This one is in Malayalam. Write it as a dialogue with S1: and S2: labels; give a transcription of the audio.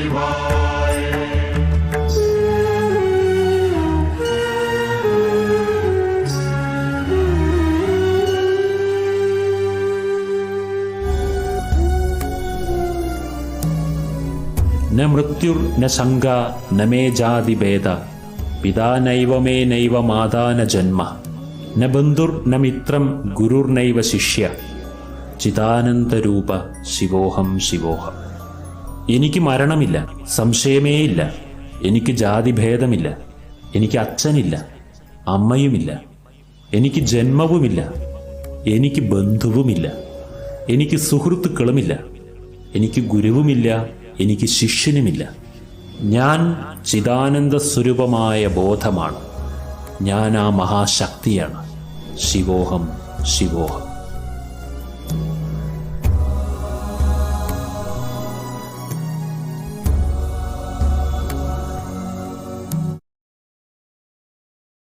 S1: ശിവായ.
S2: ന മൃത്യുർ ന ശങ്ക ന മേ ജാതി ഭേദ പിതാ നൈവ മേ നൈവ മാതാ ന ജന്മ ന ബന്ധുർ ന മിത്രം ഗുരുർനൈവ ശിഷ്യ ചിദാനന്ദരൂപ ശിവോഹം ശിവോഹം. എനിക്ക് മരണമില്ല, സംശയമേയില്ല. എനിക്ക് ജാതിഭേദമില്ല. എനിക്ക് അച്ഛനില്ല, അമ്മയുമില്ല. എനിക്ക് ജന്മവുമില്ല. എനിക്ക് ബന്ധുവുമില്ല. എനിക്ക് സുഹൃത്തുക്കളുമില്ല. എനിക്ക് ഗുരുവുമില്ല. എനിക്ക് ശിഷ്യനുമില്ല. ഞാൻ ചിദാനന്ദ സ്വരൂപമായ ബോധമാണ്. ഞാൻ ആ മഹാശക്തിയാണ്. ശിവോഹം ശിവോഹം.